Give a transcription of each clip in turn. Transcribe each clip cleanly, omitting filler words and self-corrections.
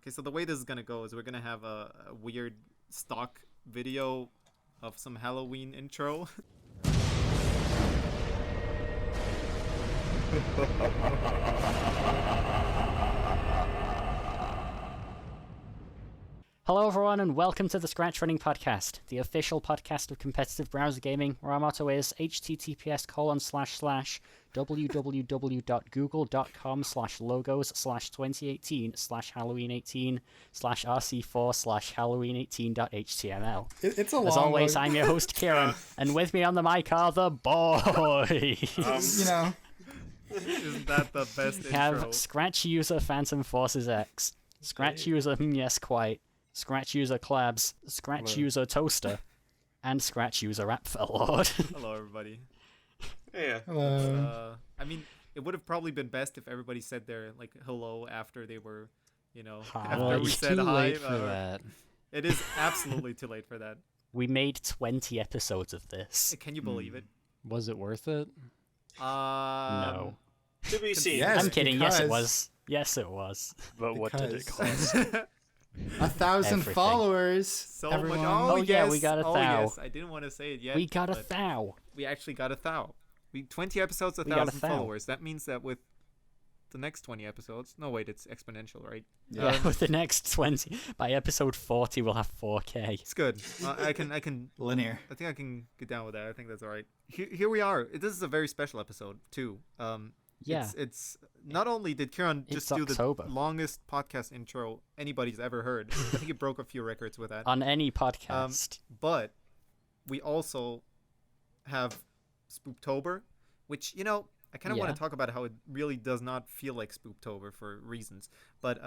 Okay, so the way this is gonna go is we're gonna have a weird stock video of some Halloween intro. Hello everyone and welcome to the ScratchRunning Podcast, the official podcast of competitive browser gaming, where our motto is https://www.google.com/logos/2018/RC4/Halloween18/Halloween18.html. It's a long As always, one. I'm your host Kieran, and with me on the mic are the boys. Isn't that the best We have intro? Scratch user PhantomForcesX, Scratch user HmYesQuite, Scratch user Klabss, Scratch user Toaster, and Scratch user Apfellord. Hello, everybody. Yeah. Hello. I mean, it would have probably been best if everybody said their hello after they were, after we It's said too hi. late for that. It is absolutely too late for that. We made 20 episodes of this. Can you believe it? Was it worth it? No. To be seen. Yes, I'm kidding. Yes, it because- was. Yes, it was. But what did it Because- cost? 1,000 Everything. followers. So everyone. much. Oh, yeah, we got a oh, thou. yes. I didn't want to say it yet. We got a but thou. We actually got a thou. 20 episodes, We got a 1,000 thou. followers. That means that with the next 20 episodes, no wait, it's exponential, right? Yeah, with the next 20. By episode 40, we'll have 4K. It's good. I can. Linear. I think I can get down with that. I think that's all right. Here we are. This is a very special episode too. Yeah. It's not only did Kieran It's just do October. the longest podcast intro anybody's ever heard. I think he broke a few records with that. On any podcast. But we also have Spooktober, which I kind of want Yeah. to talk about how it really does not feel like Spooktober for reasons. But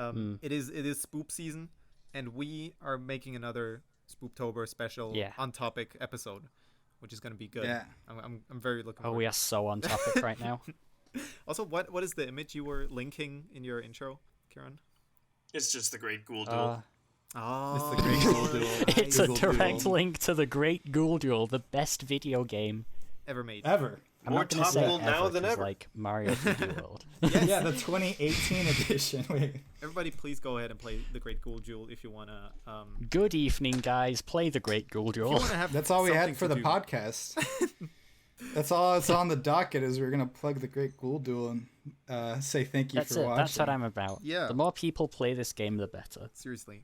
it is Spoop season, and we are making another Spooktober special on topic episode, which is going to be good. Yeah. I'm very looking. Oh, forward we to are so on topic right now. Also, what is the image you were linking in your intro, Kieran? It's just the Great Google Doodle. Oh, It's the Great Google Doodle. It's a Google direct Doodle. link to the Great Google Doodle, the best video game. ever made. Ever. I'm More not gonna say topical now ever, than 'cause, ever. like Mario 3D World. Yeah, the 2018 edition. Wait. Everybody, please go ahead and play the Great Google Duel if you wanna. Good evening, guys. Play the Great Google If you Duel. wanna have That's all we something had for to the do. podcast. That's all that's on the docket is we're going to plug the Great Google Duel and say thank you That's for it. watching. That's what I'm about. Yeah. The more people play this game, the better. Seriously,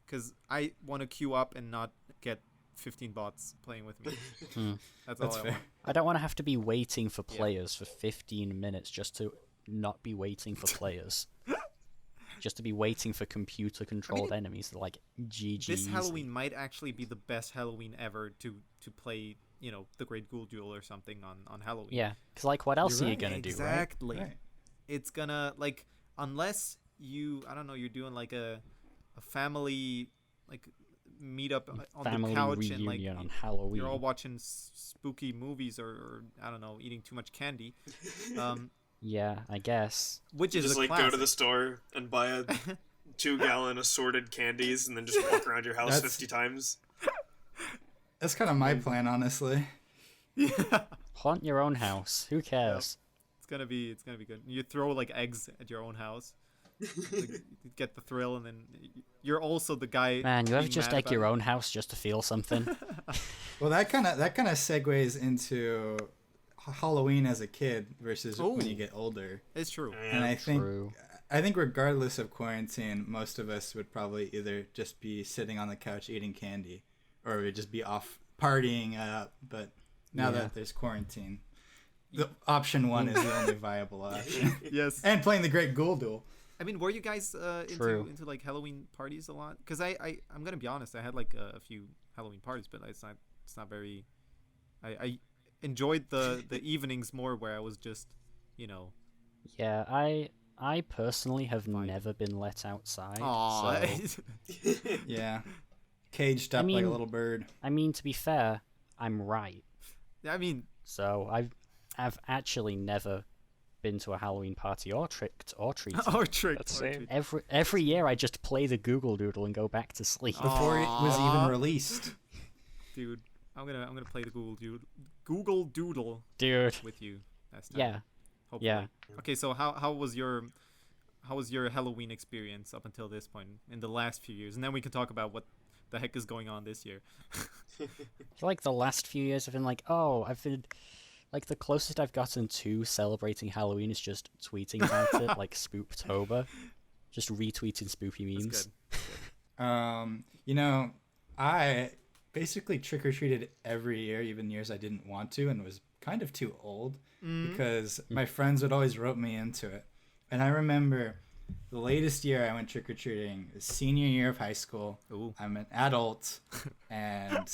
because I want to queue up and not get 15 bots playing with me. That's all That's I fair. want. I don't want to have to be waiting for players for 15 minutes just to not be waiting for players. Just to be waiting for computer-controlled enemies like GG. This Halloween might actually be the best Halloween ever to play. The Great Google Duel or something on Halloween. Yeah, because like, what else You're are you right. gonna do, right? Exactly. Right. It's gonna unless you're doing like a family meet up on Family the couch and reunion on Halloween. you're all watching spooky movies or I don't know, eating too much candy. Yeah, I guess. Which is Just a go classic. to the store and buy a 2-gallon assorted candies and then just walk around your house That's- 50 times. That's kind of my plan, honestly. Haunt your own house. Who cares? It's gonna be good. You throw eggs at your own house. You get the thrill, and then you're also the guy. Man, you ever being just mad egg about your it. own house just to feel something? Well, that kind of segues into Halloween as a kid versus when you Ooh. get older. It's true. And I think True. regardless of quarantine, most of us would probably either just be sitting on the couch eating candy, or we'd just be off partying up. But now that there's quarantine, the option one is the only viable option. Yes. And playing the Great Google Duel. I mean, were you guys True. into Halloween parties a lot? Because I'm gonna be honest, I had a few Halloween parties, but it's not very. I enjoyed the evenings more where I was just, Yeah, I personally have never been let outside. Aw. So, Yeah. Caged up like mean- a little bird. I mean, to be fair, I'm right. I mean, So I've actually never been to a Halloween party or tricked or treated. or trick. That's or same. treat. Every year I just play the Google Doodle and go back to sleep. Before it was Aw. even released. Dude, I'm gonna play the Google Doodle Dude. with you next time. Yeah. Hopefully. Yeah. Okay, so how was your was your Halloween experience up until this point in the last few years, and then we can talk about what the heck is going on this year. I feel like the last few years I've been like, like the closest I've gotten to celebrating Halloween is just tweeting about it, like Spooktober, just retweeting spoopy memes. You know, I basically trick-or-treated every year, even years I didn't want to, and was kind of too old because my friends would always rope me into it. And I remember the latest year I went trick-or-treating is senior year of high school. Ooh. I'm an adult, and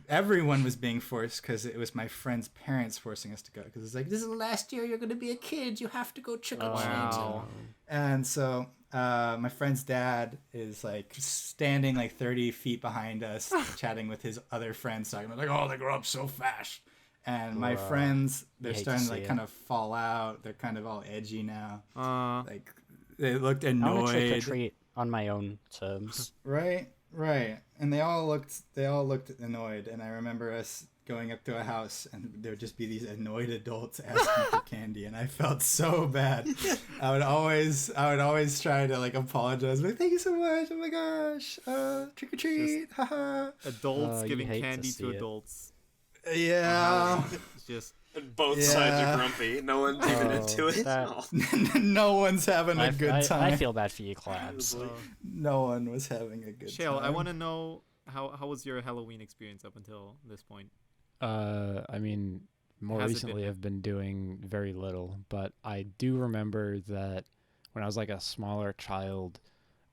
everyone was being forced because it was my friend's parents forcing us to go. Because it's like, this is the last year you're going to be a kid. You have to go trick-or-treating. Wow. And so my friend's dad is like standing like 30 feet behind us, chatting with his other friends, talking about like, oh, they grow up so fast. And my friends, they're starting to like kind of fall out. They're kind of all edgy now. Like they looked annoyed. I want to trick or treat on my own terms. Right. And they all looked annoyed. And I remember us going up to a house, and there would just be these annoyed adults asking for candy, and I felt so bad. I would always try to like apologize, like, thank you so much. Oh my gosh, trick or treat, haha. Adults giving candy to adults. Yeah. It's just And both sides are grumpy. No one's even into it. No one's having a good time. I feel bad for you, Klabss. No one was having a good Shale, time. I want to know how was your Halloween experience up until this point? I mean, more recently I've been doing very little, but I do remember that when I was like a smaller child,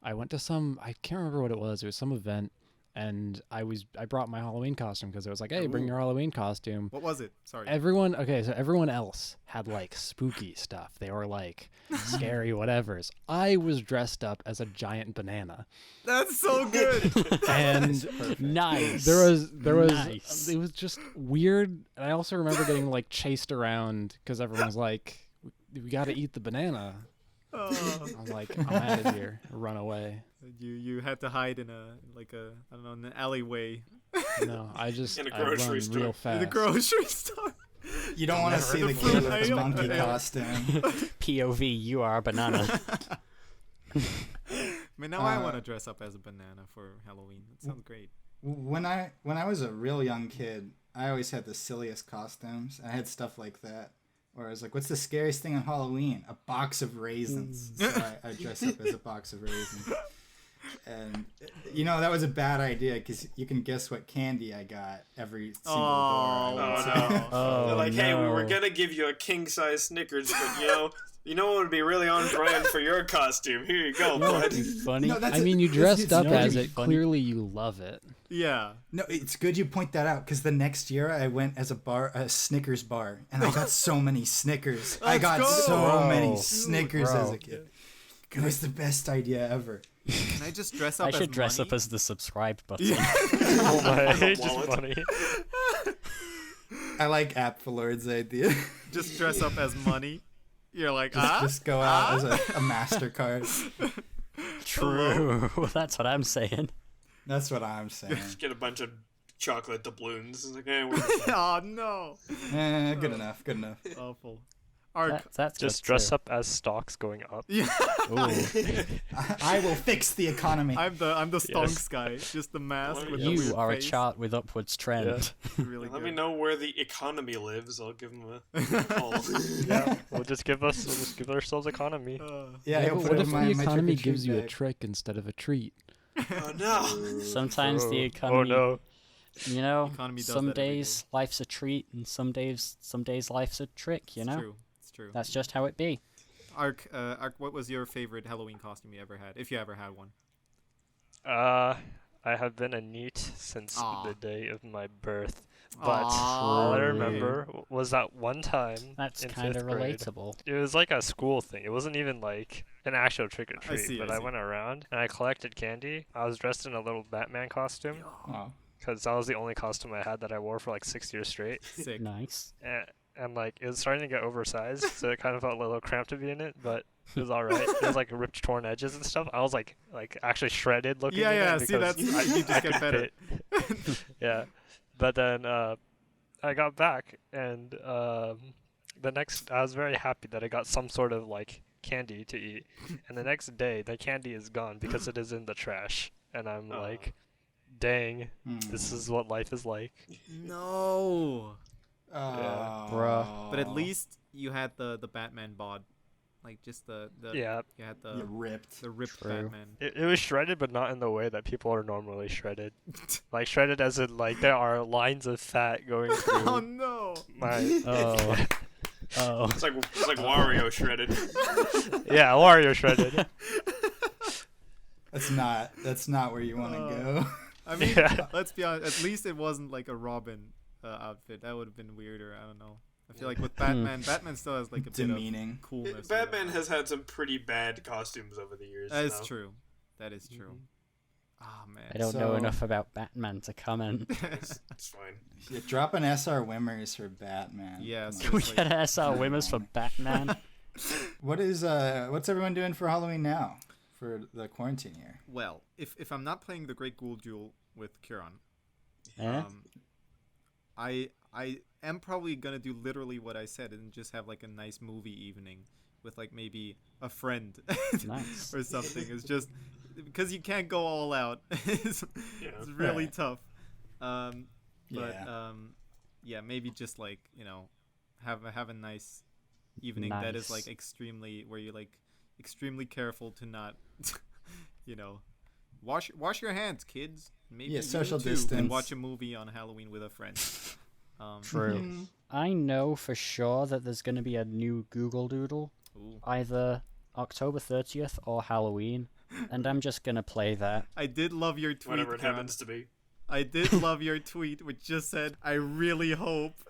I went to I can't remember what it was. It was some event, and I brought my Halloween costume because it was like, hey, bring your Halloween costume. What was it? Sorry. So everyone else had like spooky stuff. They were like scary whatevers. I was dressed up as a giant banana. That's so good. And nice. There was nice. It was just weird. And I also remember getting like chased around because everyone was like, we got to eat the banana. I'm like, I'm out of here. Run away. You had to hide in an alleyway. No, I just in a grocery store. Real fast. In the grocery store. You don't want to see the kid with the monkey costume. POV, you are a banana. I mean, now I want to dress up as a banana for Halloween. That sounds great. When I was a real young kid, I always had the silliest costumes. I had stuff like that. Where I was like, what's the scariest thing on Halloween? A box of raisins. So I dressed up as a box of raisins. And, that was a bad idea because you can guess what candy I got every single door. They're like, hey, we're going to give you a king-size Snickers, but, you know what would be really on brand for your costume? Here you go, bud. Funny. You dressed up as it. Funny. Clearly you love it. Yeah. No, it's good you point that out because the next year I went as a Snickers bar, and I got so many Snickers. I got so many Snickers as a kid. It was the best idea ever. Can I just dress up as I should dress money? up as the subscribe button. Yeah. Oh my, just funny. I like Apfellord's idea. Just dress up as money. You're like, just go out as a MasterCard. True. That's what I'm saying. That's what I'm saying. Just get a bunch of chocolate doubloons. It's like, hey, oh no. Good enough. Awful. That's just dress up as stocks going up. Yeah. I will fix the economy. I'm the stonks guy. Just the mask with the weird You are face. a chart with upwards trend. Yeah. Really Let good. me know where the economy lives. I'll give them a call. Yeah, we'll just give ourselves economy. But what if the economy gives you a trick instead of a treat? Oh no. Sometimes the economy. Oh no. Some days life's a treat, and some days life's a trick. It's true. That's just how it be. Ark, what was your favorite Halloween costume you ever had, if you ever had one? I have been a NEET since the day of my birth, but all I remember was that one time. That's kind of relatable. It was like a school thing. It wasn't even like an actual trick or treat, but I went around and I collected candy. I was dressed in a little Batman costume because that was the only costume I had that I wore for like 6 years straight. Sick. Nice. And like it was starting to get oversized, so it kind of felt a little cramped to be in it, but it was alright. It was like ripped, torn edges and stuff. I was like actually shredded looking. Yeah. See, that's you just get better. Yeah, but then I got back, and I was very happy that I got some sort of like candy to eat, and the next day the candy is gone because it is in the trash, and I'm like, dang, this is what life is like. No. Yeah. Bruh. But at least you had the Batman bod. Like just the you had the ripped Batman. It was shredded, but not in the way that people are normally shredded. Like shredded as in like there are lines of fat going through. Oh no! It's like Wario shredded. Yeah, Wario shredded. That's not where you want to go. I mean, let's be honest. At least it wasn't like a Robin outfit. That would have been weirder. I don't know. I feel like with Batman, Batman still has like a demeaning bit of coolness. Batman has had some pretty bad costumes over the years. That is true. That is true. Oh man, I don't know enough about Batman to comment. It's fine. Yeah, drop an SR Wimmers for Batman. Yeah, can we get an SR Wimmers for Batman? What's everyone doing for Halloween now? For the quarantine year? Well, if I'm not playing the Great Google Doodle with Kieran, I am probably gonna do literally what I said and just have like a nice movie evening with like maybe a friend or something. It's just because you can't go all out. It's really tough. Maybe just like have a nice evening that is like extremely where you're like extremely careful to not wash your hands, kids. Maybe social you distance. And watch a movie on Halloween with a friend. True. I know for sure that there's going to be a new Google Doodle, either October 30th or Halloween, and I'm just going to play that. I did love your tweet. Whatever it happens to be. I did love your tweet, which just said, I really hope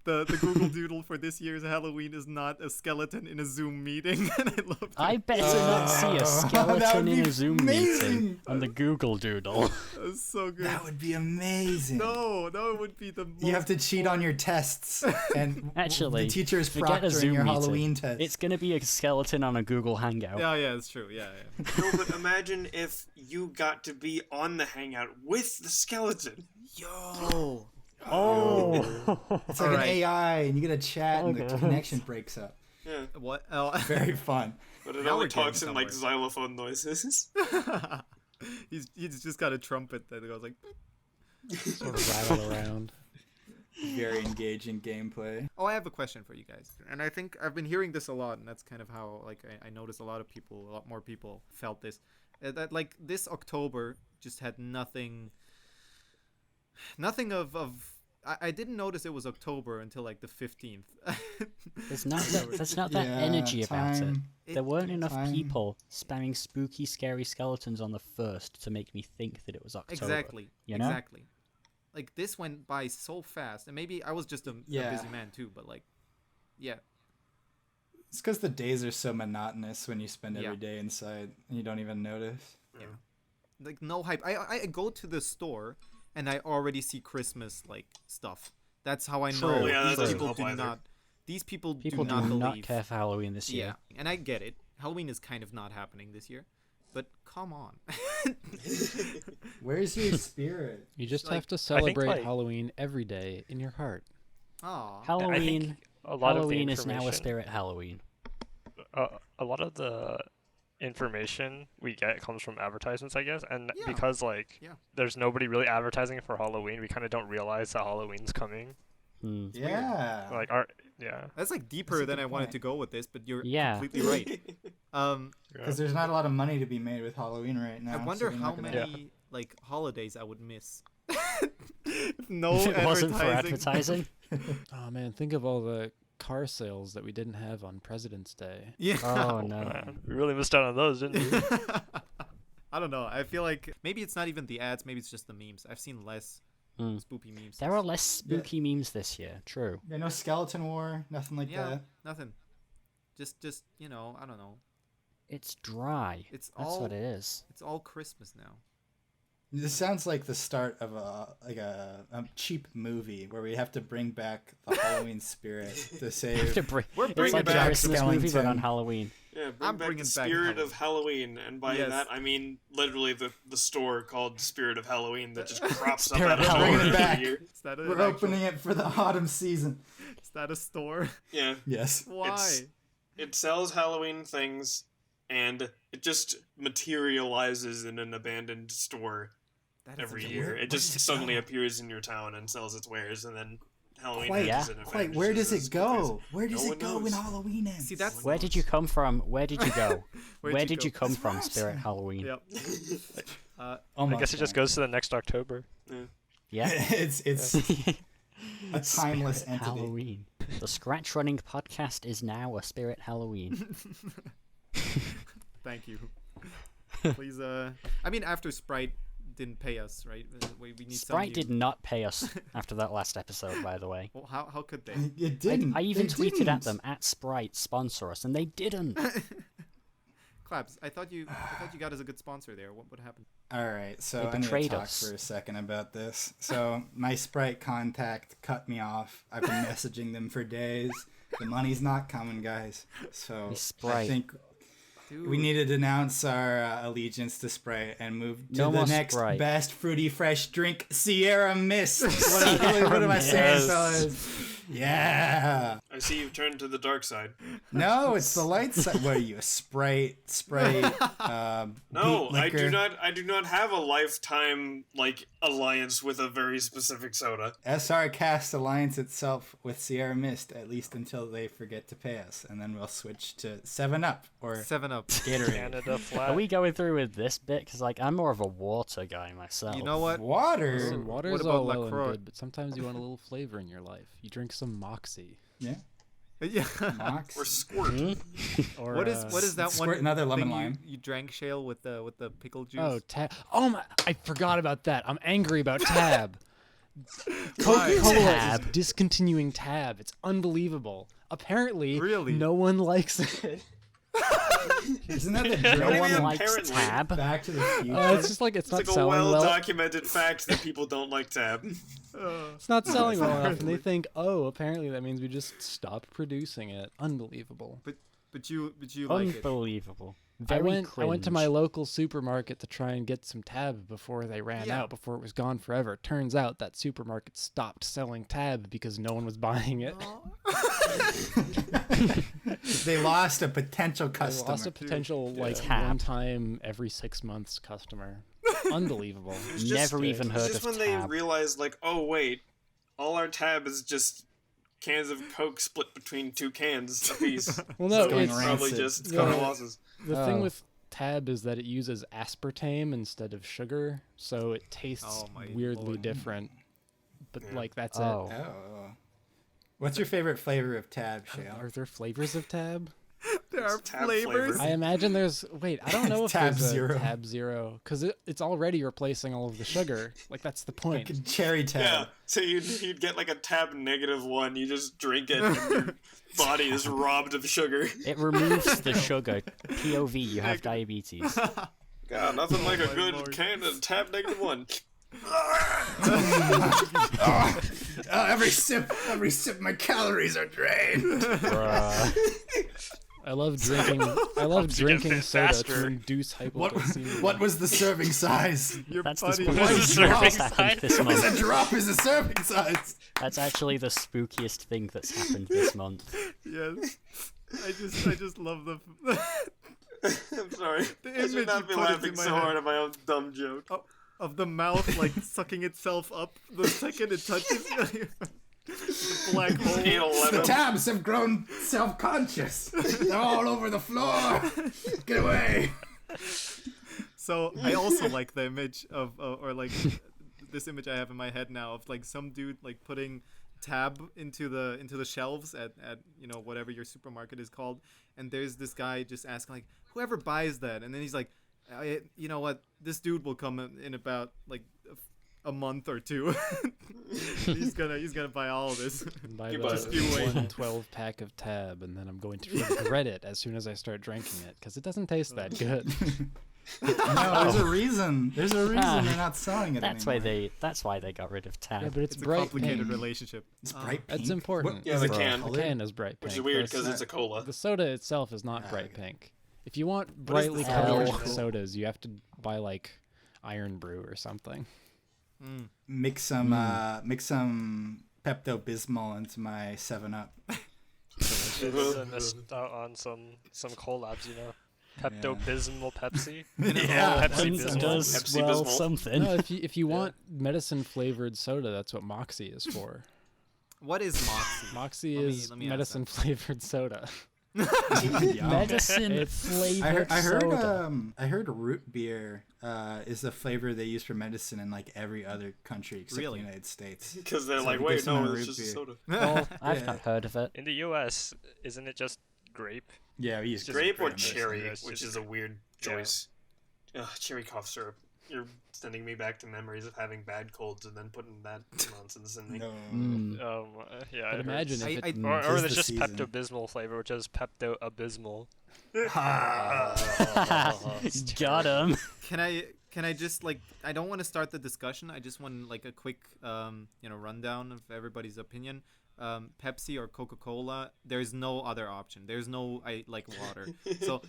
the Google Doodle for this year's Halloween is not a skeleton in a Zoom meeting. And I loved it. I better not see a skeleton in a Zoom meeting on the Google Doodle. That's so good. That would be amazing. No, it would be the most You have to cheat on your tests. And actually, the teacher's proctoring your Halloween test. It's going to be a skeleton on a Google Hangout. Yeah, it's true. Yeah. No, but imagine if you got to be on the Hangout with the skeleton. Yo. It's like an AI, and you get a chat, and the connection breaks up. Yeah. What? Very fun. But it only talks in like xylophone noises. He's just got a trumpet that goes like. Sort of rattle around. Very engaging gameplay. Oh, I have a question for you guys, and I think I've been hearing this a lot, and that's kind of how like I noticed a lot more people felt this. That like this October just had nothing of I didn't notice it was October until like the 15th. There's not that energy about it. There weren't enough people spamming spooky, scary skeletons on the 1st to make me think that it was October. Exactly. You know? Exactly. Like this went by so fast, and maybe I was just a busy man too. But like, it's because the days are so monotonous when you spend every day inside and you don't even notice. Yeah. Like no hype. I go to the store and I already see Christmas like stuff. That's how I know these people do not care for Halloween this year. Yeah, and I get it. Halloween is kind of not happening this year, but come on. Where's your spirit? You just have to celebrate Halloween every day in your heart. Oh, Halloween is now a spirit Halloween. A lot of the information we get comes from advertisements, I guess, and because there's nobody really advertising for Halloween, we kind of don't realize that Halloween's coming. Yeah, like that's like deeper than I wanted to go with this, but you're completely right. Because there's not a lot of money to be made with Halloween right now. I wonder how many like holidays I would miss. No, if it wasn't for advertising. Oh man, think of all the car sales that we didn't have on President's Day. Yeah. Oh no. Man. We really missed out on those, didn't we? I don't know. I feel like maybe it's not even the ads. Maybe it's just the memes. I've seen less spooky memes. There are less spooky memes this year. True. Yeah, no skeleton war. Nothing like that. Nothing. Just I don't know. It's dry. That's what it is. It's all Christmas now. This sounds like the start of a cheap movie where we have to bring back the Halloween spirit to save. We're bringing back Christmas movie, but on Halloween. Yeah, I'm bringing back the spirit of Halloween, and by that I mean literally the store called Spirit of Halloween that just crops up out of nowhere every year. We're opening it for the autumn season. Is that a store? Yeah. Yes. Why? it sells Halloween things, and it just materializes in an abandoned store every year. It just suddenly appears in your town and sells its wares, and then Halloween ends and Quite. Where does it go? Where does it go when Halloween ends? See, where did you come from? Where did you go? Where did you come from, Spirit Halloween? Yep. I guess it just goes to the next October. Yeah. it's a timeless entity. Halloween. The ScratchRunning Podcast is now a Spirit Halloween. Thank you. Please, I mean, after Sprite didn't pay us, right? We need Sprite did not pay us after that last episode, by the way. Well, how could they? It didn't. I even tweeted at them at Sprite sponsor us, and they didn't. Klabss, I thought you got us a good sponsor there. What happened? All right, so I need to talk for a second about this. So my Sprite contact cut me off. I've been messaging them for days. The money's not coming, guys. So I think we need to denounce our allegiance to Sprite and move to the next best fruity fresh drink, Sierra Mist. What am I saying, fellas? Yeah. I see you've turned to the dark side. No, it's the light side. What are you, a Sprite? No, I do not have a lifetime alliance with a very specific soda. SRCast alliance itself with Sierra Mist, at least until they forget to pay us, and then we'll switch to 7-Up or 7-Up. Canada flat. Are we going through with this bit? Because I'm more of a water guy myself. You know what? Water. Listen, water is all well and good, but sometimes you want a little flavor in your life. You drink some Moxie. Yeah. Yeah. Mox. Or Squirt. Or, what is that Squirt one? another lemon lime. You drank, Shale, with the pickle juice. Oh, Tab. Oh my! I forgot about that. I'm angry about Tab. Coca-Cola is discontinuing Tab. It's unbelievable. Apparently, no one likes it. Isn't that the drink? No one likes Tab. Back to the Future. It's just it's not like selling well. It's a well-documented fact that people don't like Tab. It's not selling well enough, and they think, apparently that means we just stopped producing it. Unbelievable. But you like it. Unbelievable. I went to my local supermarket to try and get some Tab before they ran out, before it was gone forever. Turns out that supermarket stopped selling Tab because no one was buying it. They lost a potential customer. They lost a potential one time every 6 months customer. Unbelievable. Never even heard of Tab. Just when they realized, oh wait, all our Tab is just cans of Coke split between 2 cans apiece. Well, no, so it's probably just losses. The thing with Tab is that it uses aspartame instead of sugar, so it tastes weirdly different. But that's it. Oh. What's your favorite flavor of Tab, Shale? Are there flavors of Tab? There are flavors. I imagine there's. Wait, I don't know if Tab there's Zero. a Tab Zero because it's already replacing all of the sugar. That's the point. Like cherry Tab. Yeah, so you'd get a Tab -1. You just drink it, and your body is robbed of sugar. It removes the sugar. POV, you have diabetes. God, nothing like a good can of Tab -1. Every sip, my calories are drained. I love drinking soda to induce hypoglycemia. What was the serving size? That's buddy. the spookiest thing that's happened this month. A drop is a serving size. That's actually the spookiest thing that's happened this month. Yes. I just love the. I'm sorry. The I should not be laughing so hard at my own dumb joke. Oh, of the mouth sucking itself up the second it touches the black hole. The Tabs have grown self-conscious. They're all over the floor. Get away. So I also like the image of, this image I have in my head now of some dude putting Tab into the shelves at whatever your supermarket is called, and there's this guy just asking whoever buys that, and then he's like, you know what, this dude will come in about a month or 2. he's gonna buy all of this. Buy the 12-pack of Tab, and then I'm going to regret it as soon as I start drinking it because it doesn't taste that good. No, there's a reason. There's a reason they're not selling it anymore. That's why they got rid of Tab. Yeah, but it's a bright complicated pink. relationship. It's bright pink. That's important. Yeah, the can. The can is bright pink. Which is weird because it's a cola. The soda itself is not bright pink. If you want brightly colored sodas, you have to buy Iron Brew or something. Mix some Pepto-Bismol into my 7-Up. missed out on some collabs, Pepto-Bismol Pepsi. Yeah, Pepsi does Pepsi well Bismol. something. No, if you want medicine flavored soda, that's what Moxie is for. What is Moxie? Moxie is medicine flavored soda. Medicine flavored soda. I heard root beer is the flavor they use for medicine in like every other country except the United States. Because they're like, wait, no, it's just a soda. Oh, I've not heard of it. In the U.S., isn't it just grape? Yeah, we use grape or cherry, which is a weird choice. Ugh, cherry cough syrup. You're sending me back to memories of having bad colds and then putting that nonsense in me. No. Yeah. But imagine if it or there's just Pepto-Bismol flavor, which is Pepto-Abysmal. Got him. Can I just I don't want to start the discussion. I just want a quick rundown of everybody's opinion. Pepsi or Coca-Cola, there's no other option. There's no I like water. So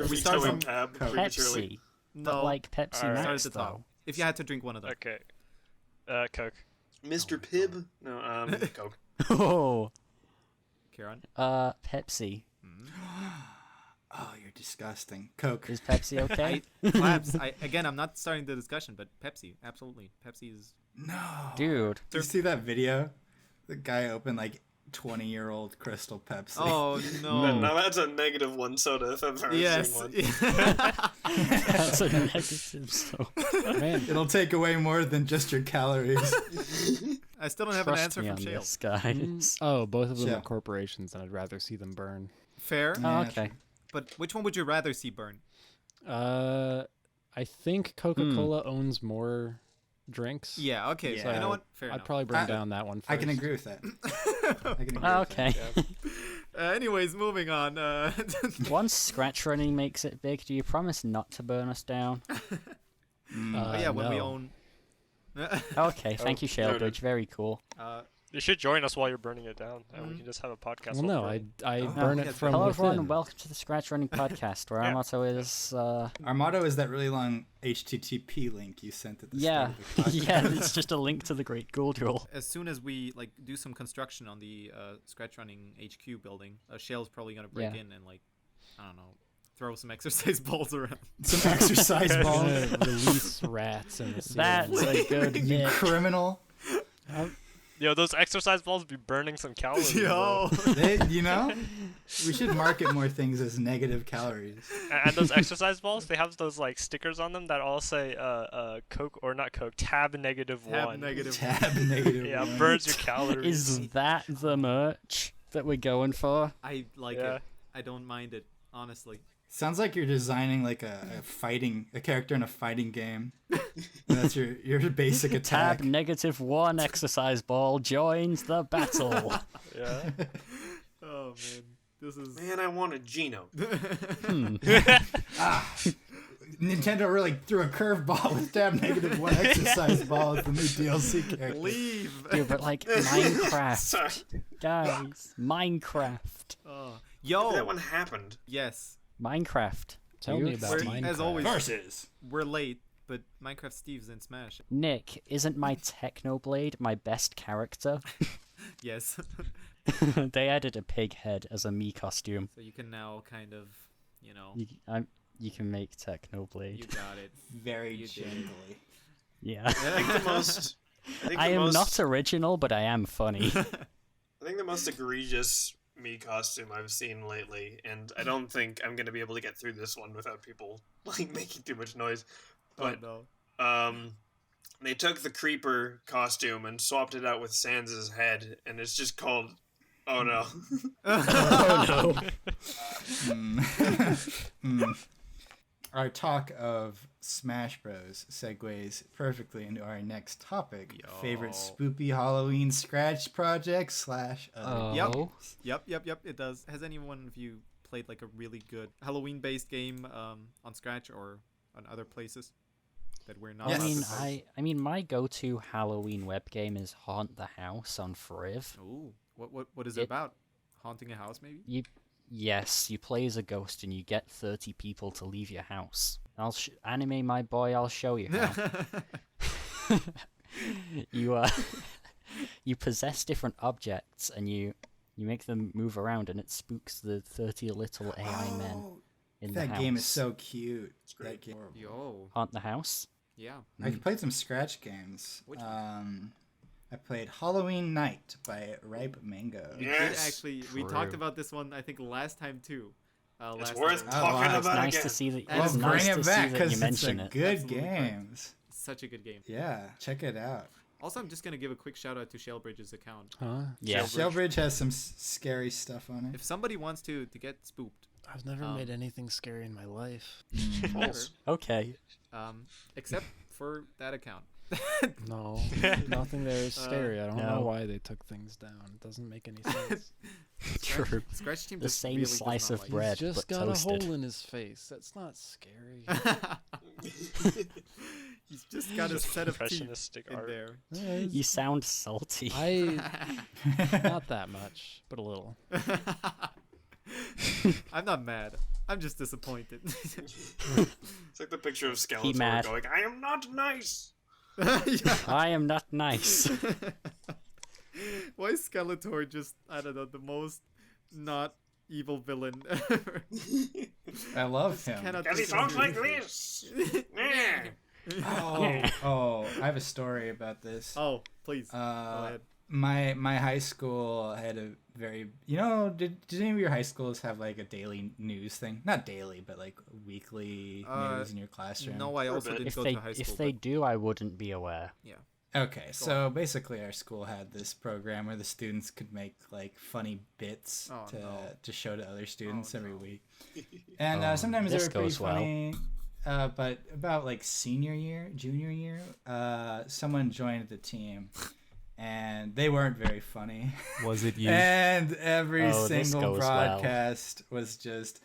we start from Pepsi. No, but Pepsi Max at the top. If you had to drink one of them. Okay. Coke. Mr. Pibb? No, Coke. Oh. Kieran? Pepsi. Oh, you're disgusting. Coke. Is Pepsi okay? Klabss. I'm not starting the discussion, but Pepsi, absolutely. Pepsi is... No. Dude. Did you see that video? The guy opened 20-year-old Crystal Pepsi. Oh, no. Now that's a -1 soda if I've ever seen one. That's a negative soda. Man, it'll take away more than just your calories. I still don't have an answer from Shale. Guys. Oh, both of them are corporations, and I'd rather see them burn. Fair. Oh, okay. But which one would you rather see burn? I think Coca-Cola owns more drinks. Yeah, okay. Yeah. So you know what? Fair I'd enough. probably bring down that one first. I can agree with that. Okay. Anyways, moving on. Once Scratch Running makes it big, do you promise not to burn us down? When we own... Okay, thank you, Shalebridge. Very cool. You should join us while you're burning it down, and we can just have a podcast. Well, no, I burn it from Hello, within. everyone, and welcome to the Scratch Running Podcast, where our motto is... Our motto is that really long HTTP link you sent at the start of the podcast. Yeah, it's just a link to the Great Google Doodle. As soon as we do some construction on the Scratch Running HQ building, Shale's probably gonna break in and I don't know, throw some exercise balls around. Some exercise balls. Release rats in the ceiling. That's a good You criminal. Yo, those exercise balls be burning some calories. Yo, we should market more things as negative calories. And those exercise balls, they have those stickers on them that all say Coke or not Coke, tab -1. Tab -1. Yeah, burns your calories. Is that the merch that we're going for? I like it. I don't mind it, honestly. Sounds like you're designing a character in a fighting game. And that's your basic attack. Tab -1 exercise ball joins the battle. Yeah. Oh man, this is. Man, I want a Geno. Nintendo really threw a curveball with tab -1 exercise ball as the new DLC character. Leave. Dude, but Minecraft. Guys, Minecraft. Yo, that one happened. Yes. Minecraft. Tell me about Minecraft. As always, Versus. We're late, but Minecraft Steve's in Smash. Nick, isn't my Technoblade my best character? Yes. They added a pig head as a me costume. So you can now kind of, You can make Technoblade. You got it. Very gently. Yeah. I am not original, but I am funny. I think the most egregious me costume I've seen lately, and I don't think I'm gonna be able to get through this one without people making too much noise. But they took the creeper costume and swapped it out with Sans' head, and it's just called Oh No. Oh no. Our talk of Smash Bros. Segues perfectly into our next topic. Yo. Favorite spoopy Halloween scratch project / other. Yep, it does. Has any one of you played a really good Halloween-based game on Scratch or on other places that we're not? Yes. I mean, my go-to Halloween web game is Haunt the House on Friv. Ooh, what is it about? Haunting a house, maybe? Yes, you play as a ghost and you get 30 people to leave your house. Anime my boy, I'll show you how. You possess different objects and you You make them move around, and it spooks the 30 little AI men in the house. That game is so cute. It's great. Yo. Haunt the House? Yeah. I played some Scratch games. Which I played Halloween Night by Ripe Mango. Yes. We talked about this one, I think, last time too. It's worth time. talking It's about nice again. to see that. Well, It's bring nice it to back see that you because it's a mention it. good Absolutely game. Such a good game. Yeah, check it out. Also, I'm just gonna give a quick shout out to Shalebridge's account. Huh? Yeah. Shalebridge has some scary stuff on it. If somebody wants to get spooked, I've never made anything scary in my life. False. Okay. Except for that account. No, nothing there is scary. I don't know why they took things down. It doesn't make any sense. True. Scratch Team The just same really does slice not of like bread. He's just but got toasted. a hole in his face. That's not scary. He's just got a set of teeth Impressionistic in art. there. You sound salty. Not that much, but a little. I'm not mad. I'm just disappointed. It's like the picture of Skeletor mad. going, I am not nice. Yeah. I am not nice. Why is Skeletor just, I don't know, the most not evil villain ever? I love him. Cannot Because he think of talks like anything. this. Yeah. Oh, I have a story about this. Oh, please. Go ahead. My high school had a very, did any of your high schools have like a daily news thing? Not daily, but like weekly news in your classroom? No, I also didn't If go they to high school. if they do, I wouldn't be aware. Yeah. Okay, so basically our school had this program where the students could make like funny bits to show to other students every week. And sometimes they This were pretty goes well. funny. But about like junior year, someone joined the team. And they weren't very funny. Was it you? And every Oh, this single goes broadcast was just,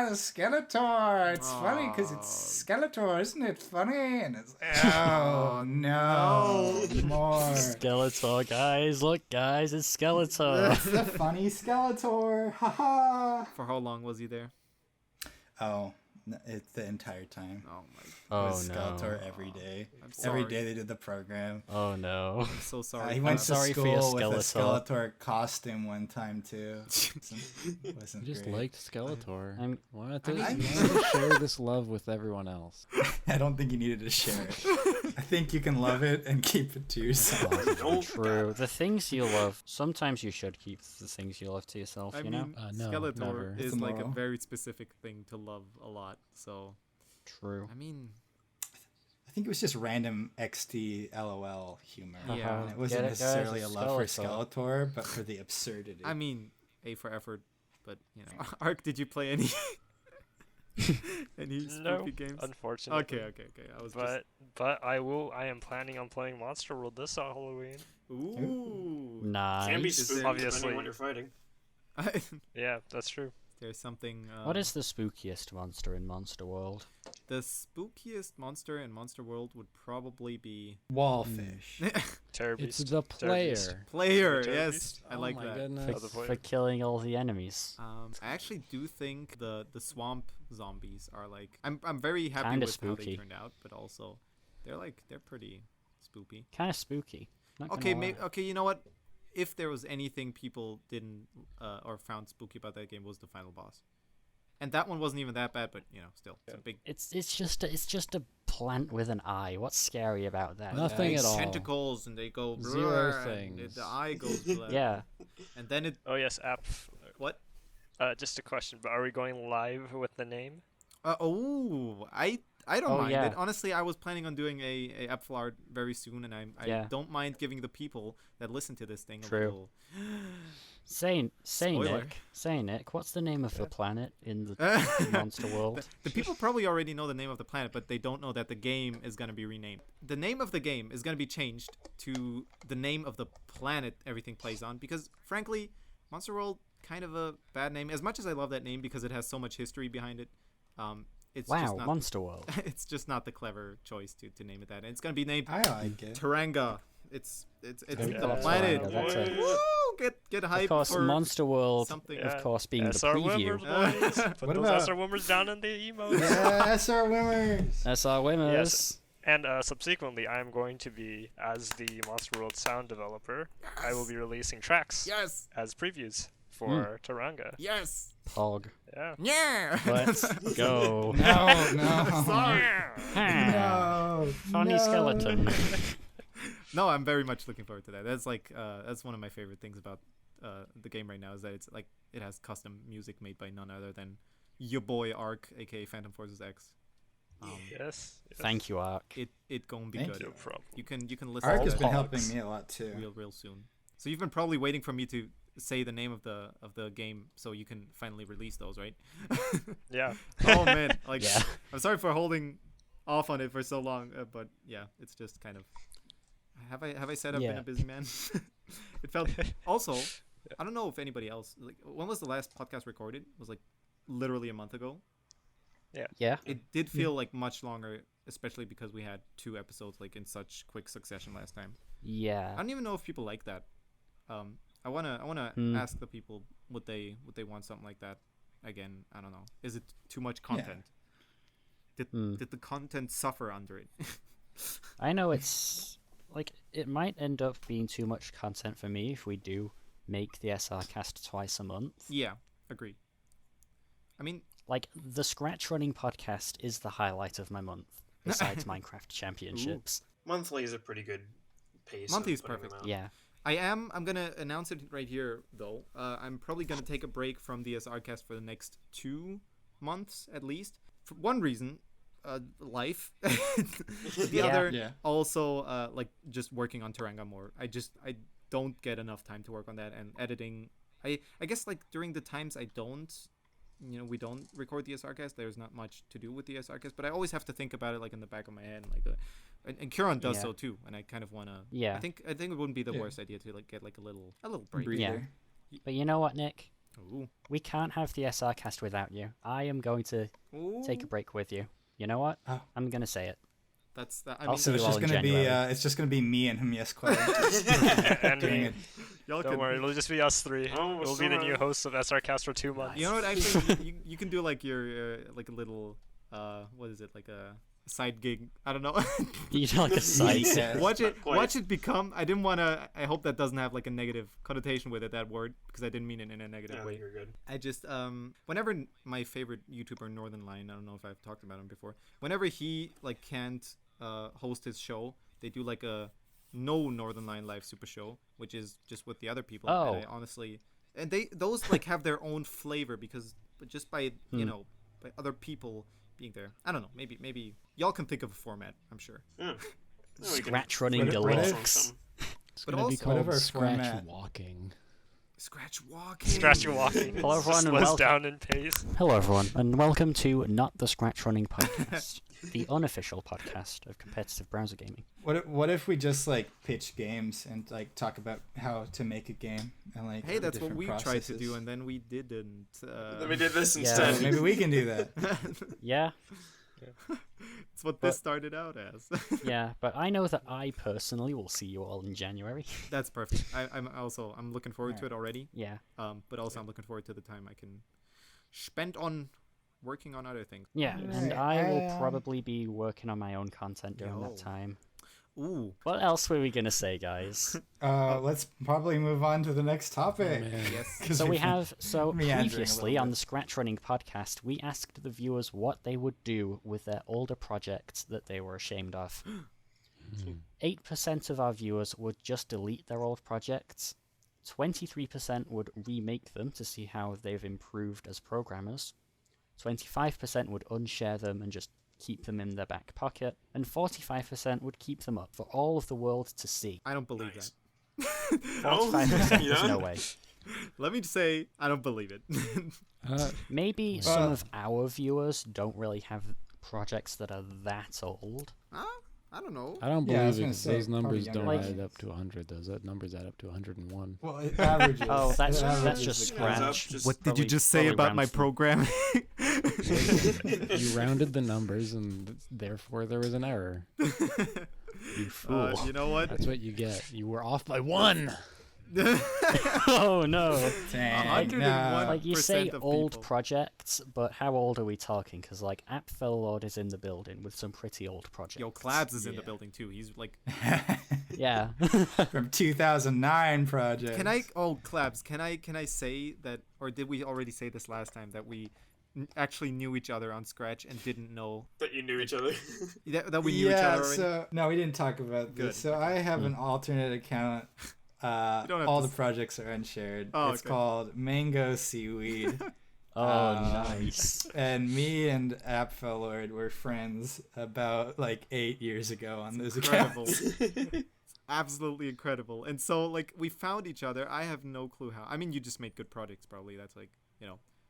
Skeletor. It's funny because it's Skeletor, isn't it funny? And it's, oh, no, more. Skeletor, guys. Look, guys, it's Skeletor. It's the funny Skeletor. Haha. For how long was he there? Oh, it's the entire time. Oh my. Oh, It was no. Skeletor every day. I'm sorry. Every day they did the program. Oh, no. I'm so sorry. He for went that. to sorry for your school with a Skeletor. Skeletor costume one time too. Wasn't I just great. liked Skeletor. I'm- Wanted to, I wanted mean- to share this love with everyone else. I don't think you needed to share it. I think you can love it and keep it to yourself. Don't True. The things you love, sometimes you should keep the things you love to yourself, I you mean, know? No, Skeletor never. is It's like a immoral. very specific thing to love a lot. So, True. I mean, I think it was just random XD LOL humor. Yeah. And it wasn't Get it, guys? necessarily a It's love for Skeletor. Skeletor, but for the absurdity. I mean, A for effort, but you know. Ark, did you play any any No, spooky games? unfortunately. Okay. I was just. But I will. I am planning on playing Monster World this Halloween. Ooh. Nice. Can be Is spooky there- depending Obviously. on what you're fighting. Yeah, that's true. There's something. What is the spookiest monster in Monster World? The spookiest monster in Monster World would probably be Wallfish. Terror It's Beast. the Terror Beast. player. player. Terror Yes, Beast? I like oh my that. Goodness. the player. For killing all the enemies. I actually do think the swamp zombies are like I'm very happy Kinda with how they spooky. turned out, but also they're pretty spoopy. Kind of spooky. Not gonna Okay, lie. okay, you know what? If there was anything people didn't or found spooky about that game was the final boss, and that one wasn't even that bad, but you know, still it's a big It's just a plant with an eye. What's scary about that? Nothing big at all. tentacles, and they go Zero "Brrr," and things. the eye goes black. Yeah. And then it Oh yes, app. what? Just a question, but are we going live with the name? I don't Oh, mind yeah. it. Honestly, I was planning on doing a Apfellord very soon, and I Yeah. don't mind giving the people that listen to this thing True. a little. Say Spoiler. Nick, what's the name of the planet in the Monster World? The people probably already know the name of the planet, but they don't know that the game is going to be renamed. The name of the game is going to be changed to the name of the planet everything plays on, because frankly, Monster World, kind of a bad name. As much as I love that name because it has so much history behind it, it's just Wow, not Monster World. it's just not the clever choice to name it that. And it's going to be named I like it. Taranga. It's gonna be the called planet. Taranga, that's it. Woo! Get hype Of course, for Monster World, something. of course, being the SR preview. Wimmers, boys. Put What those about- SR Wimmers down in the emotes. Yes, our winners. That's our winners. Yes. And subsequently, I am going to be, as the Monster World sound developer, I will be releasing tracks as previews for Taranga. Yes. Pog. Yeah. Let's go. No. Sorry. No. Funny skeleton. No, I'm very much looking forward to that. That's like that's one of my favorite things about the game right now is that it's like it has custom music made by none other than your boy Ark, aka PhantomForcesX. Yes. Thank you, Ark. It gonna be Thank good. you. No problem. You can listen. Ark to has it been helping me a lot too. real soon. So you've been probably waiting for me to say the name of the game so you can finally release those, right? Yeah. Oh man, like Yeah. I'm sorry for holding off on it for so long, but yeah, it's just kind of. Have I said I've been a busy man? It felt also. I don't know if anybody else like. When was the last podcast recorded? It was like literally a month ago. Yeah. It did feel like much longer, especially because we had 2 episodes like in such quick succession last time. Yeah. I don't even know if people like that. I wanna ask the people would they want something like that again. I don't know. Is it too much content? Did the content suffer under it? I know it's like it might end up being too much content for me if we do make the SRCast twice a month. Yeah, agreed. I mean, like the ScratchRunning Podcast is the highlight of my month, besides Minecraft Championships. Monthly is a pretty good pace. Monthly is perfect. Yeah. I'm gonna announce it right here though. I'm probably gonna take a break from the SRCast for the next 2 months at least. For one reason, life. The other also like just working on Taranga more. I don't get enough time to work on that, and editing. I guess like during the times I don't. We don't record the SRCast. There's not much to do with the SRCast, but I always have to think about it like in the back of my head, and Kieran does so too. And I kind of wanna. Yeah. I think it wouldn't be the worst idea to like get like a little break. Yeah. But you know what, Nick? Ooh. We can't have the SRCast without you. I am going to take a break with you. You know what? I'm gonna say it. That's that. I'll see you all in January. It's just gonna be me and HmYesQuite. And me. Don't worry, it'll just be us 3. We'll be the new hosts of SRCast for 2 months. You know what? I think you can do like your like a little what is it, like a side gig? I don't know. You do like a side gig. Watch it become. I didn't want to. I hope that doesn't have like a negative connotation with it, that word, because I didn't mean it in a negative way. You're good. I just whenever my favorite YouTuber Northern Lion, I don't know if I've talked about him before. Whenever he like can't host his show, they do like a no Northern Lion Live Super Show, which is just with the other people. Oh. And I honestly, and those like have their own flavor but just by by other people being there. I don't know. Maybe y'all can think of a format. I'm sure. ScratchRunning Deluxe. It's gonna be called Scratch Walking. Scratch Walking. Scratch Walking. Hello everyone, and welcome. Down in pace. Hello everyone, and welcome to Not the ScratchRunning Podcast, the unofficial podcast of competitive browser gaming. What if we just like pitch games and like talk about how to make a game and like hey, that's what we processes. tried to do, and then we didn't. Then we did this instead. Maybe we can do that. Yeah. It's what this started out as. Yeah, but I know that I personally will see you all in January. That's perfect. I'm looking forward to it already. Yeah. But also I'm looking forward to the time I can spend on working on other things. Yeah, and I will probably be working on my own content during that time. Ooh. What else were we gonna say, guys? Let's probably move on to the next topic. Yes. So previously on the ScratchRunning Podcast, we asked the viewers what they would do with their older projects that they were ashamed of. 8% of our viewers would just delete their old projects. 23% would remake them to see how they've improved as programmers. 25% would unshare them and just keep them in their back pocket, and 45% would keep them up for all of the world to see. I don't believe that. 45%, there's no way. Let me just say, I don't believe it. Maybe some of our viewers don't really have projects that are that old. I don't know. I don't believe it. Those numbers don't add up to 100. Those numbers add up to 101. Well, it averages. Oh, that's just Scratch. What did you just say about my program? You rounded the numbers, and therefore there was an error. You fool. You know what? That's what you get. You were off by 1. Oh no! Dang. Like you say, old people. projects, but how old are we talking? Because like Apfellord is in the building with some pretty old projects. Yo, Klabss is in the building too. He's like, yeah, from 2009 project. Klabss, can I say that, or did we already say this last time, that we actually knew each other on Scratch and didn't know that you knew each other? that we knew each other already? So no, we didn't talk about this. Good. So I have an alternate account. All the projects are unshared. It's called Mango Seaweed. Nice. And me and Apfellord were friends about like 8 years ago on those accounts. Absolutely incredible. And so like we found each other. I have no clue how. I mean, you just made good projects probably. That's like,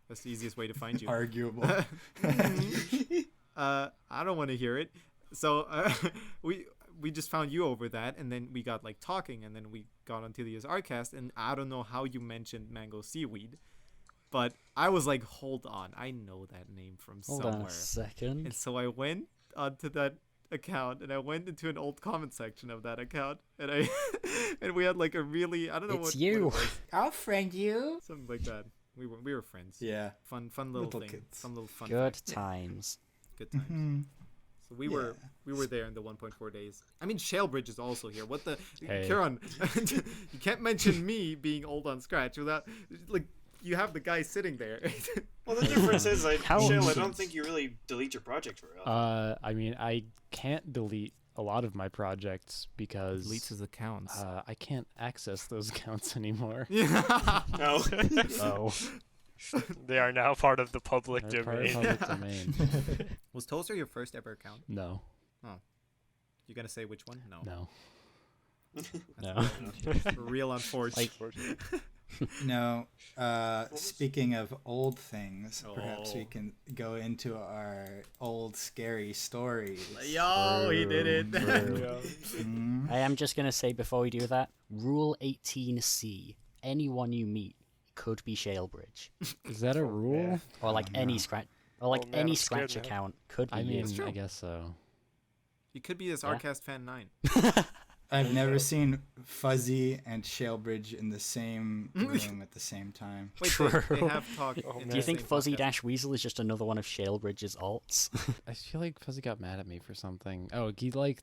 that's the easiest way to find you. Arguable. I don't want to hear it. So we just found you over that, and then we got like talking, and then we got onto the SRCast, and I don't know how you mentioned Mango Seaweed, but I was like, hold on, I know that name from somewhere. Hold on a second. And so I went onto that account, and I went into an old comment section of that account, and and we had like a really, I don't know it's what you. what it was. I'll friend you. Something like that. We were friends. Yeah. Fun little thing. Kids. Some little fun. Good fact. times. Good times. Mm-hmm. So we were there in the 1.4 days. I mean, Shalebridge is also here. What the? Hey. Kieran, you can't mention me being old on Scratch without, like, you have the guy sitting there. Well, the difference is, like, How Shale, I old don't think you really delete your project very often. I mean, I can't delete a lot of my projects because Deletes his accounts. I can't access those accounts anymore. No. Oh, They are now part of the public they're part of domain. public domain. Was Toaster your first ever account? No, You gonna say which one? No. no. No. Real unfortunate. No. Speaking of old things, perhaps we can go into our old scary stories. Yo, he did it. Mm. I am just gonna say before we do that, Rule 18C: anyone you meet could be Shalebridge, Is that a rule? or like any Scratch, or like Oh, man, any I'm scared Scratch now. account could be I mean, you. I guess so. You could be this SRCast fan 9. I've never seen Fuzzy and Shalebridge in the same room at the same time. Wait, they have talked. in Do you the think same Fuzzy podcast. Dash Weasel is just another one of Shalebridge's alts? I feel like Fuzzy got mad at me for something. Oh, he like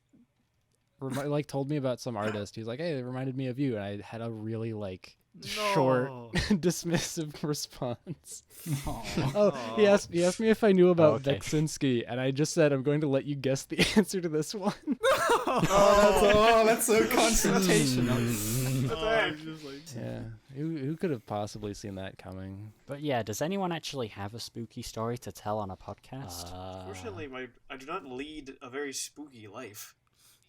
told me about some artist. He's like, "Hey, it reminded me of you," and I had a really like short, dismissive response. Oh, he asked me if I knew about okay. Vexinski, and I just said, "I'm going to let you guess the answer to this one." That's so confrontational. Yeah, who could have possibly seen that coming? But yeah, does anyone actually have a spooky story to tell on a podcast? Fortunately, I do not lead a very spooky life.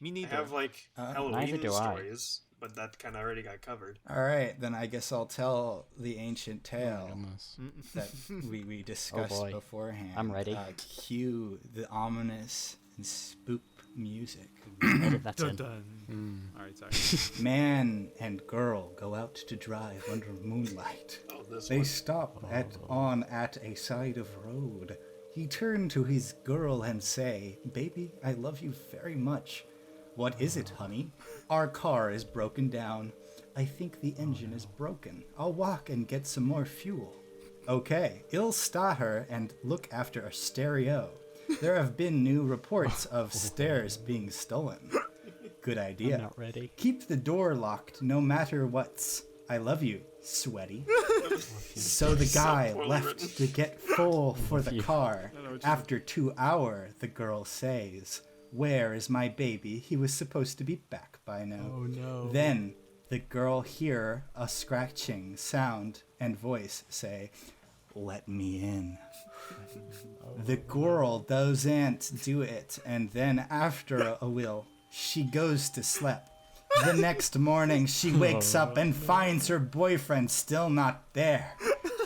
Me I neither. have, like, neither Halloween do I. stories, but that kind of already got covered. All right, then I guess I'll tell the ancient tale Goodness. that we discussed boy. beforehand. I'm ready. Cue the ominous and spook music. Edit that Dun, in. dun. All right, sorry. Man and girl go out to drive under moonlight. Oh, this They one. stop at a side of road. He turned to his girl and say, "Baby, I love you very much." "What is it, honey?" "Our car is broken down. I think the engine is broken. I'll walk and get some more fuel." "Okay, I'll start her and look after a stereo. There have been new reports of stairs being stolen." "Good idea. I'm not ready. Keep the door locked no matter what's. I love you, sweaty." So the guy poorly left written. to get full for the car. know what you After 2 hours, the girl says, "Where is my baby? He was supposed to be back by now." Oh no. Then the girl hear a scratching sound and voice say, "Let me in." The girl doesn't do it, and then after a while, she goes to sleep. The next morning, she wakes up and finds her boyfriend still not there.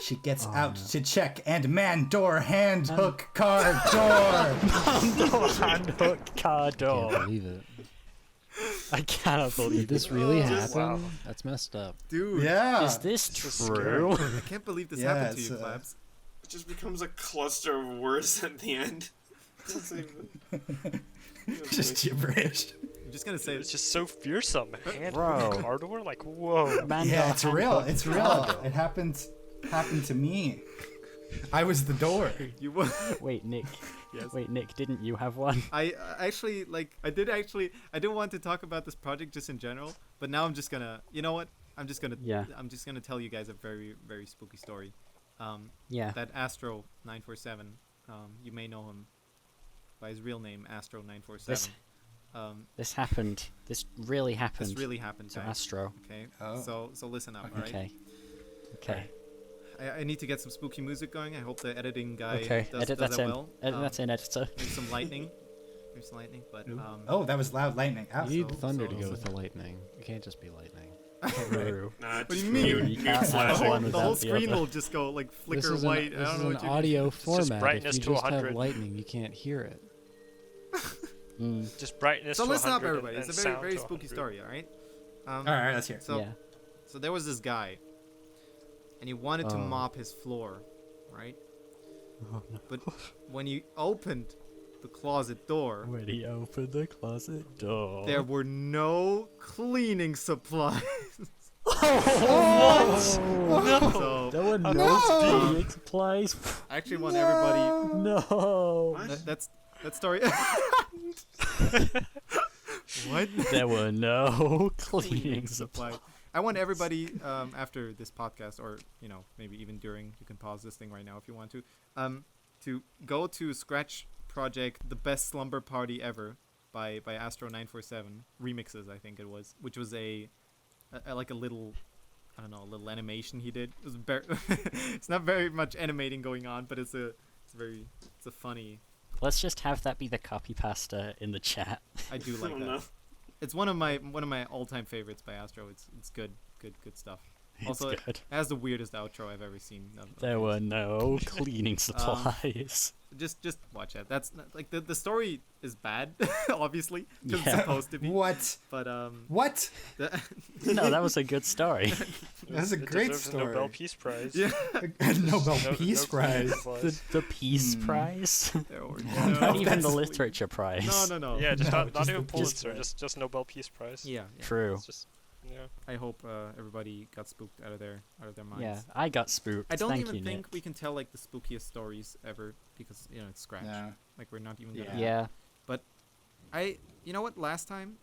She gets out to check, and man, door, hand, hook, car, door. Hand hook car door. Can't believe it. I cannot believe Did this this. really Just- happen? wow. That's messed up. Dude, Yeah. Is this This is true? I can't believe this Yeah, happened to it's, you, Klabss. It just becomes a cluster of words at the end. It's Just gibberish. I'm just gonna say it's just so fearsome. Hand Bro. car door, like whoa. Yeah, it's real. It's real. It happened to me. I was the door. You were. Wait, Nick. Yes. Wait, Nick, didn't you have one? I actually I didn't want to talk about this project just in general, but now I'm just gonna. You know what? I'm just gonna tell you guys a very, very spooky story. That Astro 947. You may know him by his real name, Astro 947. This happened. This really happened. This really happened to guys. Astro. Okay. So listen up. Okay. All right? I need to get some spooky music going. I hope the editing guy does Edit that that in. well. Edit that in, editor. Maybe some lightning. But that was loud lightning. You need thunder to go with the lightning. It can't just be lightning. True. Nah, what do you mean? The whole screen will just go like flicker white. This is an audio format. Brightness if you to just 100. have lightning, you can't hear it. Just brightness. So to listen up, 100 everybody. and It's a very, sound very to spooky 100. story. All right. All right, let's hear it. So there was this guy, and he wanted to mop his floor, right? Oh, no. But when he opened the closet door, When he opened the closet door, there were no cleaning supplies. No. So there were no cleaning supplies. I actually want everybody. No. That story. What? There were no cleaning supplies. I want everybody after this podcast, or maybe even during, you can pause this thing right now if you want to go to Scratch Project, The Best Slumber Party Ever by Astro 947 remixes, I think it was, which was a little, I don't know, a little animation he did. It was it's not very much animating going on, but it's a funny. Let's just have that be the copy pasta in the chat. I do like that. It's one of my all-time favorites by Astro. It's good stuff. Also, good. It has the weirdest outro I've ever seen. There were no cleaning supplies. Just watch it. That's like the story is bad, obviously, because it's supposed to be. What? But What? No, that was a good story. That's a great story. A Nobel Peace Prize. Yeah. Nobel Peace Prize. The Peace Prize. No, Not even the literature prize. No. Yeah, just not just even the Pulitzer, just Nobel Peace Prize. Yeah. True. It's just, yeah. I hope everybody got spooked out of their minds. Yeah, I got spooked. I don't Thank even you, think Nick. we can tell like the spookiest stories ever because it's Scratch. Yeah. Like we're not even gonna. Yeah. But you know what? Last time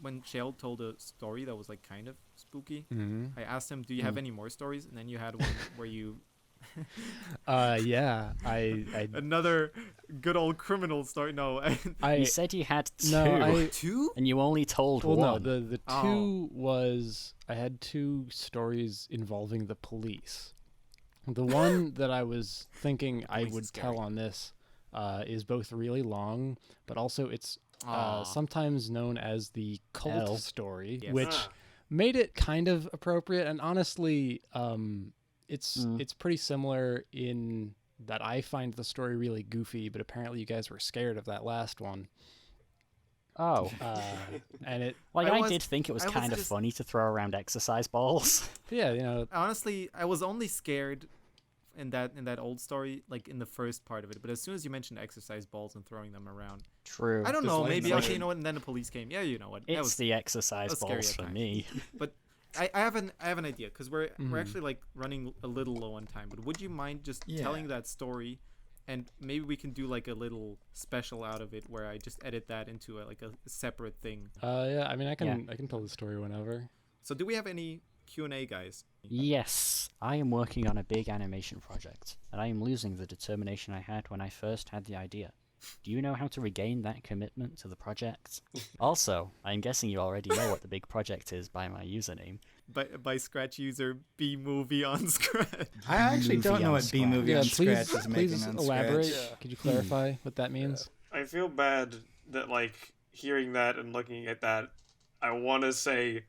when Shale told a story that was like kind of spooky, I asked him, "Do you have any more stories?" And then you had one where you. Yeah, I Another good old criminal story. No, You said you had two. No, two, and you only told well, one. no, the two was I had two stories involving the police. The one that I was thinking I would tell on this is both really long, but also it's sometimes known as the cult story, which made it kind of appropriate. And honestly, it's pretty similar in that I find the story really goofy, but apparently you guys were scared of that last one. Oh. And it I did think it was kind of funny to throw around exercise balls. Yeah, honestly, I was only scared in that old story, like in the first part of it. But as soon as you mentioned exercise balls and throwing them around, true. I don't know. Maybe okay, you know what? And then the police came. Yeah, you know what? It's the exercise balls for me. But I have an idea because we're actually like running a little low on time. But would you mind just telling that story, and maybe we can do like a little special out of it where I just edit that into a separate thing. Yeah, I mean I can tell the story whenever. So do we have any Q&A, guys? Yes, I am working on a big animation project, and I am losing the determination I had when I first had the idea. Do you know how to regain that commitment to the project? Also, I'm guessing you already know what the big project is by my username. By Scratch user B-Movie on Scratch. I actually don't know what B-Movie on Scratch is making on elaborate. Scratch. Yeah. Could you clarify what that means? I feel bad that like hearing that and looking at that, I want to say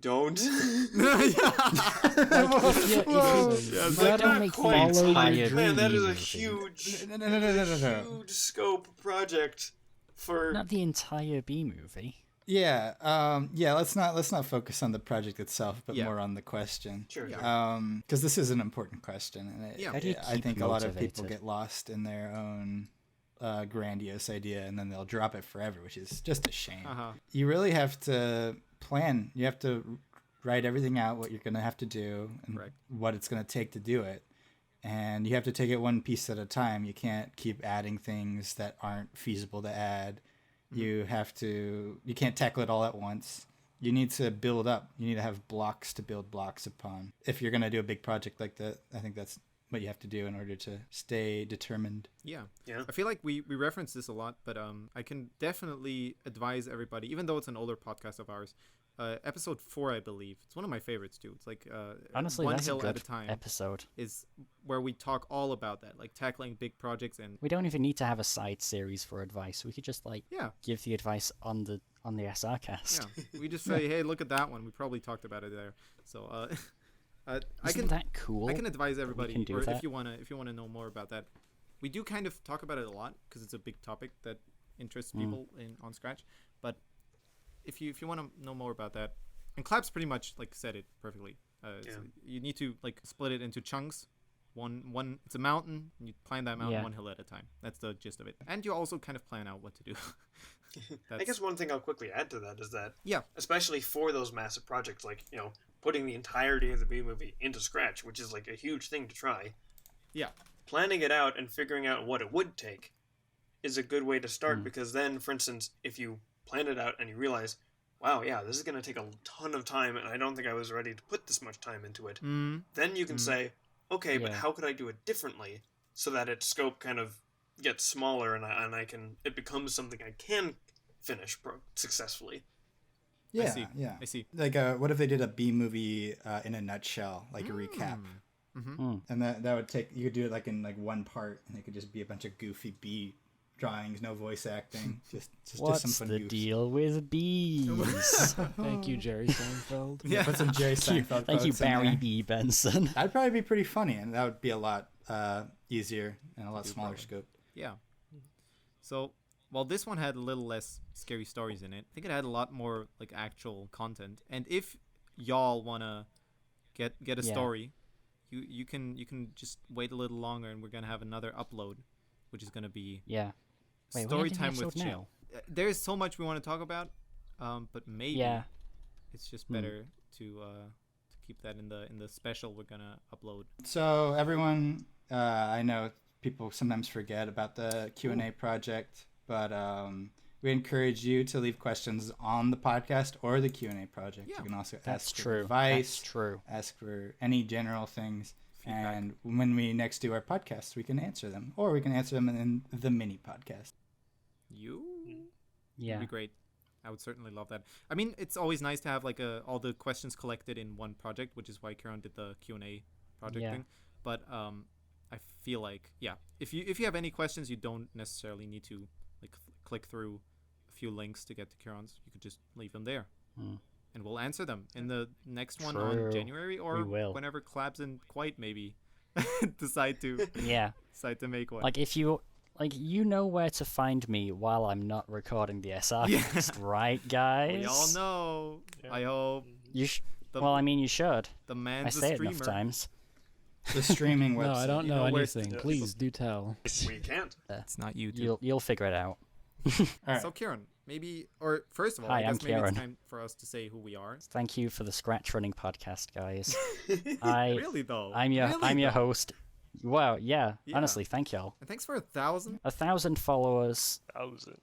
don't. Don't make the man, that is a huge scope project for not the entire B movie. Yeah, let's not focus on the project itself, but more on the question. Sure. Because this is an important question, and I think a lot of people motivated? get lost in their own grandiose idea and then they'll drop it forever, which is just a shame. You really have to plan. You have to write everything out, what you're going to have to do and what it's going to take to do it. And you have to take it one piece at a time. You can't keep adding things that aren't feasible to add. You can't tackle it all at once. You need to build up. You need to have blocks to build blocks upon. If you're going to do a big project like that, I think that's what you have to do in order to stay determined. Yeah. I feel like we reference this a lot, but I can definitely advise everybody, even though it's an older podcast of ours, episode 4, I believe. It's one of my favorites too. It's like honestly, one that's hill a good at a time episode. Is where we talk all about that, like tackling big projects. And we don't even need to have a side series for advice. We could just give the advice on the SRCast. Yeah, we just say, hey, look at that one. We probably talked about it there. So isn't that cool? I can advise everybody, or if you wanna know more about that. We do kind of talk about it a lot because it's a big topic that interests people on Scratch. But if you want to know more about that, and Klabss pretty much said it perfectly. So you need to split it into chunks. One it's a mountain, and you climb that mountain one hill at a time. That's the gist of it. And you also kind of plan out what to do. I guess one thing I'll quickly add to that is that especially for those massive projects, putting the entirety of the B movie into Scratch, which is a huge thing to try. Yeah. Planning it out and figuring out what it would take is a good way to start, because then, for instance, if you plan it out and you realize, wow, this is going to take a ton of time and I don't think I was ready to put this much time into it, then you can say, okay, but how could I do it differently so that its scope kind of gets smaller and it becomes something I can finish successfully. Yeah, I see. What if they did a B movie in a nutshell, a recap? And that would take, you could do it in one part, and it could just be a bunch of goofy B drawings, no voice acting, just What's some fun the goofs. deal with bees? Thank you, Jerry Seinfeld. Yeah, put some Jerry Seinfeld. Thank you, quotes in Barry there. B. Benson. That'd probably be pretty funny, and that would be a lot easier and a lot smaller scope. Yeah. So, while this one had a little less scary stories in it, I think it had a lot more actual content. And if y'all wanna get a story, you can just wait a little longer, and we're gonna have another upload, which is gonna be story time with Chill. There's so much we want to talk about, but maybe it's just better to keep that in the special we're gonna upload. So everyone, I know people sometimes forget about the Q&A project, but we encourage you to leave questions on the podcast or the Q&A project. You can also ask for advice, ask for any general things. Feedback. And when we next do our podcast, we can answer them, or we can answer them in the mini podcast. It'd be great. I would certainly love that. I mean, it's always nice to have all the questions collected in one project, which is why Kieran did the Q&A project thing. But I feel if you have any questions, you don't necessarily need to click through a few links to get to Kieran's. You could just leave them there. And we'll answer them in the next one on January, or whenever Klabss and HmYesQuite maybe decide to make one. If you you know where to find me while I'm not recording the SRCast, right, guys? We all know. Yeah. I hope you. You should. The man's I say it enough times. The streaming website. No, I don't know anything. Please do tell. We can't. It's not YouTube. You'll figure it out. All right. So Kieran, first of all, Hi, I guess maybe Kieran. it's time for us to say who we are. Thank you for the ScratchRunning Podcast, guys. Really though? I'm your host. Wow, yeah. Honestly, thank y'all. And thanks for 1,000. 1,000 followers. 1,000.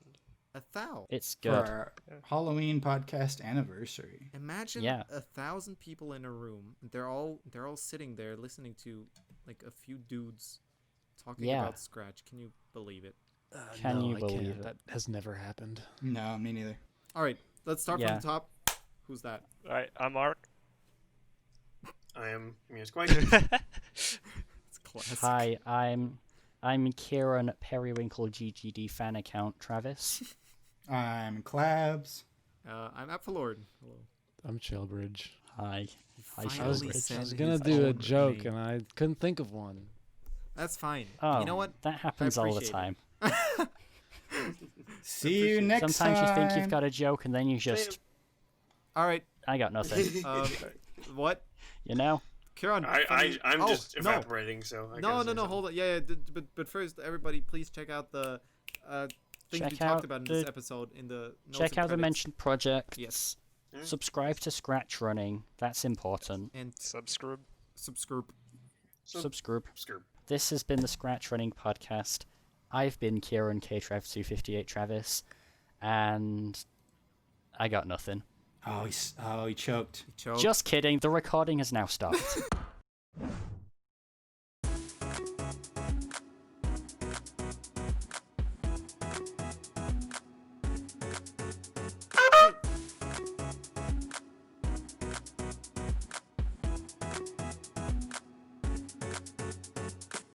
1,000. It's good. For our Halloween podcast anniversary. Imagine 1,000 people in a room. They're all sitting there listening to a few dudes talking about Scratch. Can you believe it? Can you believe it? That has never happened. No, me neither. All right, let's start from the top. Who's that? All right, I'm Mark. I am HmYesQuite. It's classic. Hi, I'm Kieran Periwinkle GGD fan account Travis. I'm Klabss. I'm Apfellord. Hello. I'm Shalebridge. Hi. I was gonna do a joke and I couldn't think of one. That's fine. Oh, you know what? That happens all the time. See you next time. Sometimes you think you've got a joke and then you just... All right. I got nothing. What? You know? Kieran, I'm just evaporating, so I no, hold on. Yeah, but first, everybody, please check out the things we talked about in this episode in the notes check out the mentioned projects. Yes. Subscribe to ScratchRunning. That's important. And subscribe. This has been the ScratchRunning Podcast. I've been Kieran KTrav258 Travis, and I got nothing. Oh, he choked. Just kidding. The recording has now stopped.